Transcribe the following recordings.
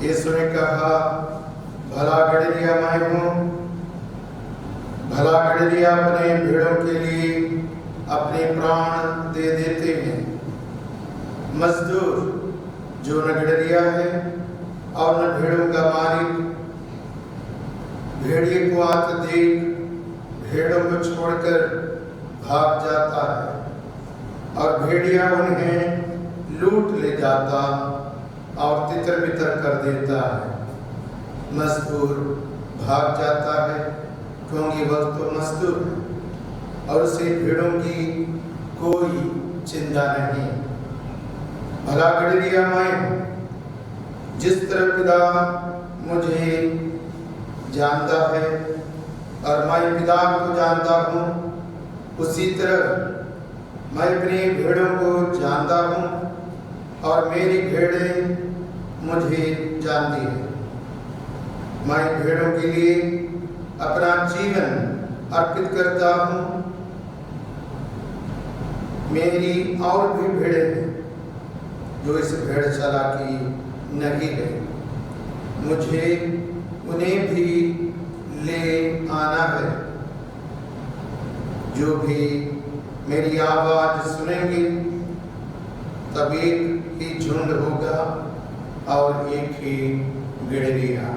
यीशु ने कहा, भला गड़रिया मैं हूँ। भला गड़रिया अपने भेड़ों के लिए अपने प्राण दे देते हैं। मजदूर जो न गड़रिया है और न भेड़ों का मालिक, भेड़िए को आते देख भेड़ों को छोड़कर भाग जाता है और भेड़िया उन्हें लूट ले जाता और तितर बितर कर देता है। मजदूर भाग जाता है क्योंकि वह तो मजदूर है और उसे भेड़ों की कोई चिंता नहीं। भला गड़रिया मैं, जिस तरह पिता मुझे जानता है और मैं पिता को जानता हूँ, उसी तरह मैं अपनी भेड़ों को जानता हूँ और मेरी भेड़ें मुझे जानती हैं। मैं भेड़ों के लिए अपना जीवन अर्पित करता हूँ। मेरी और भी भेड़ें हैं जो इस भेड़शाला की नहीं है। मुझे उन्हें भी ले आना है। जो भी मेरी आवाज सुनेंगे तब एक ही झुंड होगा और एक ही गड़रिया।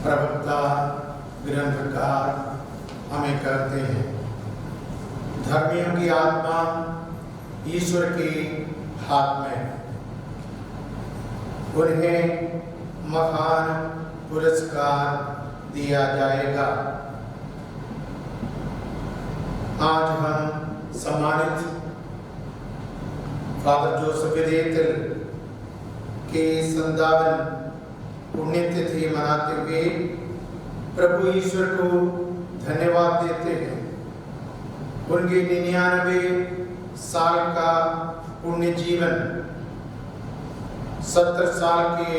प्रवक्ता ग्रंथकार हमें कहते हैं, धर्मियों की आत्मा ईश्वर के हाथ में है। उन्हें महान पुरस्कार दिया जाएगा। आज हम सम्मानित फादर जोसेफ वेदेतल के 57 पुण्यतिथि मनाते हुए प्रभु ईश्वर को धन्यवाद देते हैं। उनके 99 साल का पुण्य जीवन, 70 साल के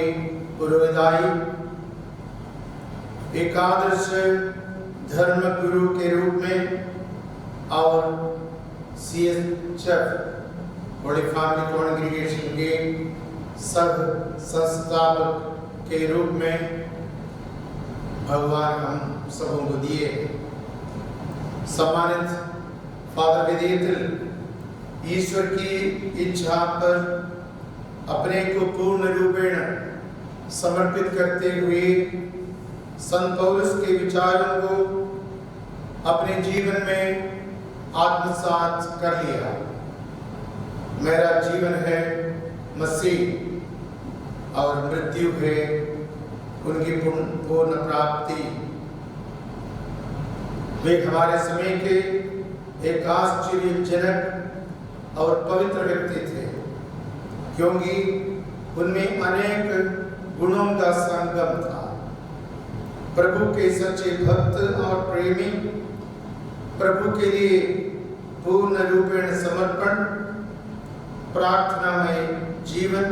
पूर्वदायी एक आदर्श धर्म गुरु के रूप में और CHF होली फैमिली कांग्रीगेशन के सह संस्थापक के रूप में भगवान हम सबों को दिए। सम्मानित फादर वेदेतल ईश्वर की इच्छा पर अपने को पूर्ण रूपेण समर्पित करते हुए संत पौलुस के विचारों को अपने जीवन में आत्मसात कर लिया। मेरा जीवन है मसीह और मृत्यु है उनकी पूर्ण प्राप्ति। वे हमारे समय के एक आश्चर्यजनक और पवित्र व्यक्ति थे, क्योंकि उनमें अनेक गुणों का संगम था। प्रभु के सच्चे भक्त और प्रेमी, प्रभु के लिए पूर्ण रूपेण समर्पण, प्रार्थना में जीवन,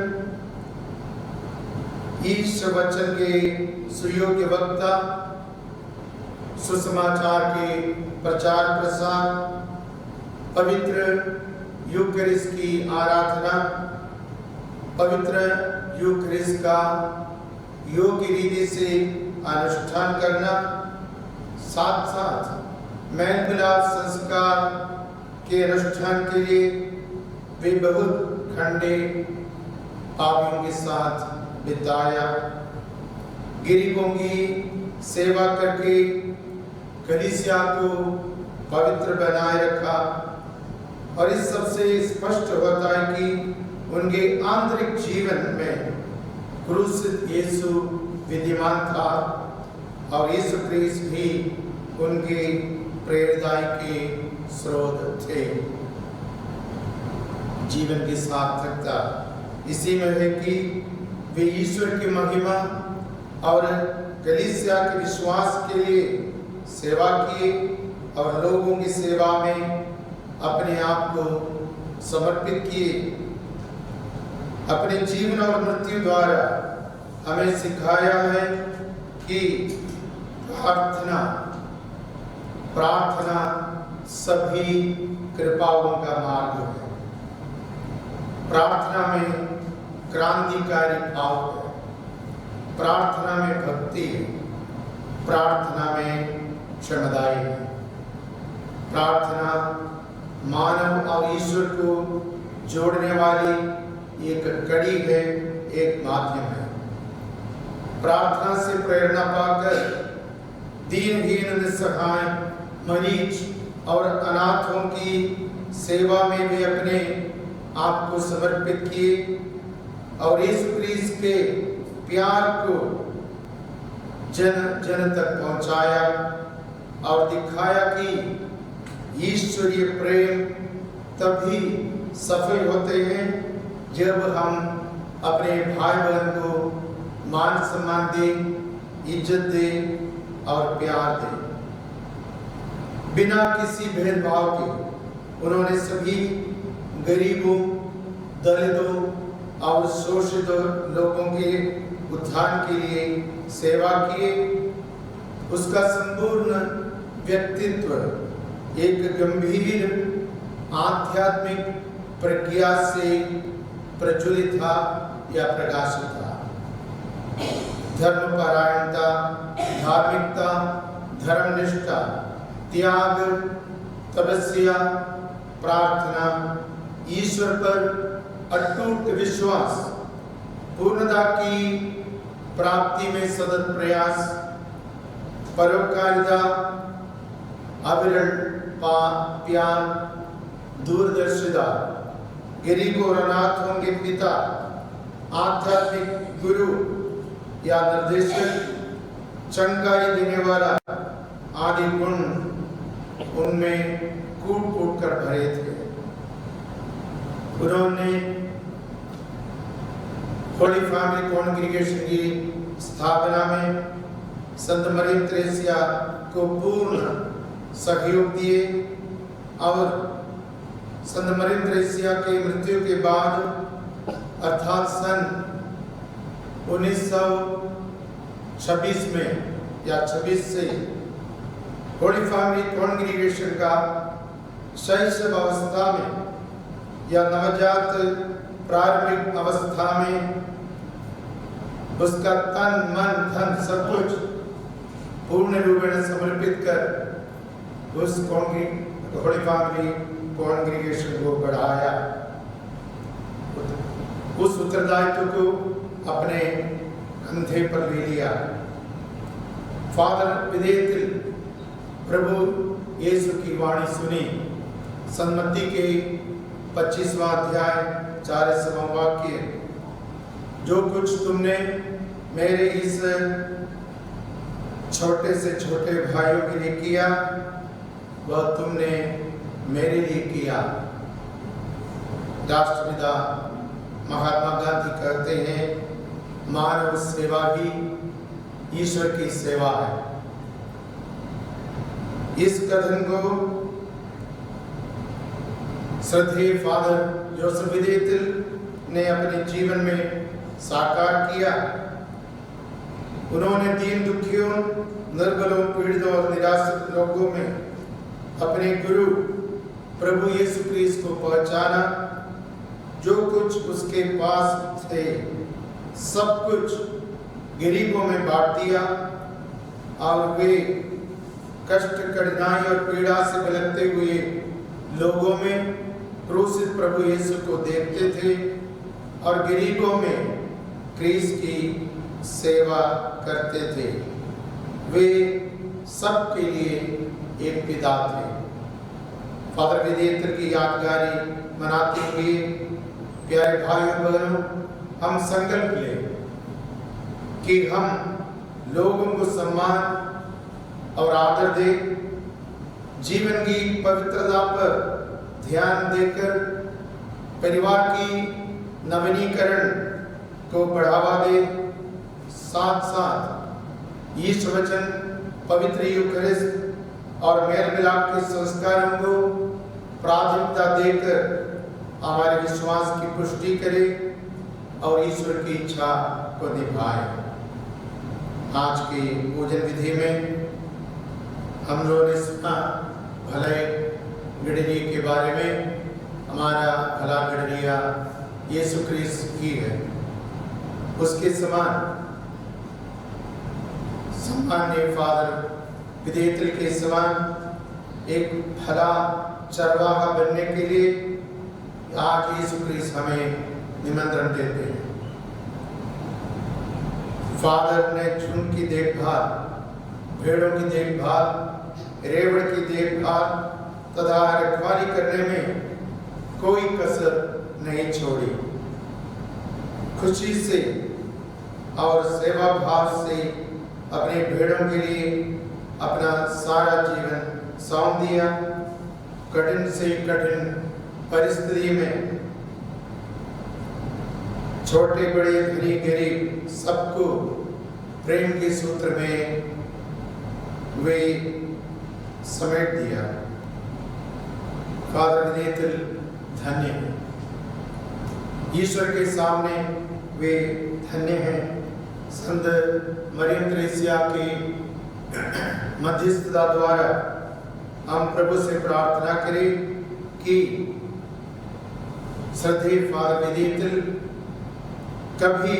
ईश्वर वचन के सुयोग्य वक्ता, सुसमाचार के प्रचार प्रसार, पवित्र यूकरिस्ट की आराधना, पवित्र यूकरिस्ट का योग्य रीति से अनुष्ठान करना, साथ साथ मेल मिलाप संस्कार के अनुष्ठान के लिए वे बहुत घंटे पापियों के साथ बिताया। गरीबों की सेवा करके कलीसिया को पवित्र बनाए रखा। और इस सबसे स्पष्ट होता है कि उनके आंतरिक जीवन में क्रूसित यीशु विद्यमान था और यीशु क्रिस्त भी उनके प्रेरणादायी के स्रोत थे। जीवन की सार्थकता इसी में है कि वे ईश्वर की महिमा और कलीसिया के विश्वास के लिए सेवा किए और लोगों की सेवा में अपने आप को समर्पित किए। अपने जीवन और मृत्यु द्वारा हमें सिखाया है कि प्रार्थना सभी कृपाओं का मार्ग है। प्रार्थना में क्रांतिकारी भाव है, प्रार्थना में भक्ति है, प्रार्थना में क्षमादायी है। प्रार्थना मानव और ईश्वर को जोड़ने वाली एक कड़ी है, एक माध्यम है। प्रार्थना से प्रेरणा पाकर दीनहीन, निस्सहाय, मरीज और अनाथों की सेवा में भी अपने आप को समर्पित किए और यीशु क्रिस्त के प्यार को जन जन तक पहुंचाया और दिखाया कि ईश्वरीय प्रेम तभी सफल होते हैं जब हम अपने भाई बहन को मान सम्मान दें, इज्जत दें और प्यार दें। बिना किसी भेदभाव के उन्होंने सभी गरीबों, दलितों और शोषित लोगों के उत्थान के लिए सेवा किए। उसका संपूर्ण व्यक्तित्व एक गंभीर आध्यात्मिक प्रज्ञा से प्रज्वलित था या प्रकाशित था। धर्मपरायणता, धार्मिकता, धर्मनिष्ठा, त्याग, तपस्या, प्रार्थना, ईश्वर पर अटूट विश्वास, पूर्णता की प्राप्ति में सतत प्रयास, परोपकारिता, अविरल प्यार, दूरदर्शिता, गरीबों और अनाथों के पिता, आध्यात्मिक गुरु या निर्देशक, चंगाई देने वाला आदि गुण उनमें कूट कूट कर भरे थे। उन्होंने होली फैमिली कॉन्ग्रीगेशन की स्थापना में संत मरियम त्रेसिया को पूर्ण सहयोग दिए और संत मरियम त्रेसिया के मृत्यु के बाद अर्थात सन 1926 में या 26 से होली फैमिली कॉन्ग्रीगेशन का शैशव अवस्था में या नवजात प्रारंभिक अवस्था में उसका तन, मन, धन सब कुछ पूर्ण रूप में समर्पित कर उस होली फैमिली कॉन्ग्रीगेशन को बढ़ाया, उस उत्तरदायित्व को अपने कंधे पर ले लिया। फादर विदेतिल प्रभु यीशु की वाणी सुनी। सन्मति के 25वां अध्याय 40वां वाक्य, जो कुछ तुमने मेरे इस छोटे से छोटे भाइयों के लिए किया वह तुमने मेरे लिए किया। राष्ट्रपिता महात्मा गांधी कहते हैं, मानव सेवा ही ईश्वर की सेवा है। इस कथन को श्रद्धेय फादर जोसेफ विदेतिल ने अपने जीवन में साकार किया। उन्होंने दीन दुखियों, निर्बलों, पीड़ितों और निराश्रित लोगों में अपने गुरु प्रभु यीशु क्रिस्त को पहचाना। जो कुछ उसके पास थे सब कुछ गरीबों में बांट दिया और वे कष्ट, कठिनाई और पीड़ा से बिलखते हुए लोगों में क्रूसित प्रभु यीशु को देखते थे और गरीबों में क्रिस्त की सेवा करते थे। वे सबके लिए एक पिता थे। फादर विदेतिल की यादगारी मनाते हुए प्यारे भाइयों बहनों, हम संकल्प लें कि हम लोगों को सम्मान और आदर दें, जीवन की पवित्रता पर ध्यान देकर परिवार की नवीनीकरण को बढ़ावा दें, साथ साथ यीशु वचन, पवित्र यूकरिस्ट और मेल मिलाप के संस्कारों को प्राथमिकता देकर हमारे विश्वास की पुष्टि करें और ईश्वर की इच्छा को निभाएं। आज की पूजन विधि में हम लोगों ने सुना भले गडरिये के बारे में। हमारा भला गडरिया यीशु क्रिस्त की है। उसके समान सामान्य फादर विदेतल के समान एक भला चरवाहा बनने के लिए आज यीशु क्रिस्त हमें निमंत्रण देते हैं। फादर ने झुंड की देखभाल, भेड़ों की देखभाल, रेवड़ की देखभाल तथा रखवाली करने में कोई कसर नहीं छोड़ी। खुशी से और सेवा भाव से अपने भेड़ों के लिए अपना सारा जीवन सौंप दिया। कठिन से कठिन परिस्थिति में छोटे बड़े धनी गरीब सबको प्रेम के सूत्र में वे समेट दिया। फादर विदेतल धन्य हैं, ईश्वर के सामने वे धन्य हैं। संत मरियम त्रेसिया की मध्यस्थता द्वारा हम प्रभु से प्रार्थना करें कि श्रद्धेय फादर विदेतल कभी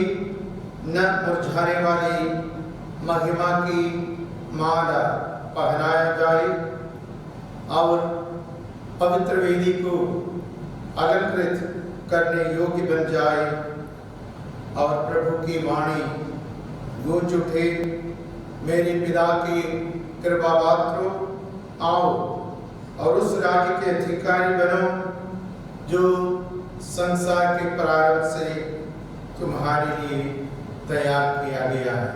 न मुरझाने वाली महिमा की माला पहनाया जाए और पवित्र वेदी को अलंकृत करने योग्य बन जाए और प्रभु की वाणी गूंज उठे, मेरे पिता की कृपा पात्रों आओ और उस राज्य के अधिकारी बनो जो संसार के प्रारंभ से तुम्हारे लिए तैयार किया गया है।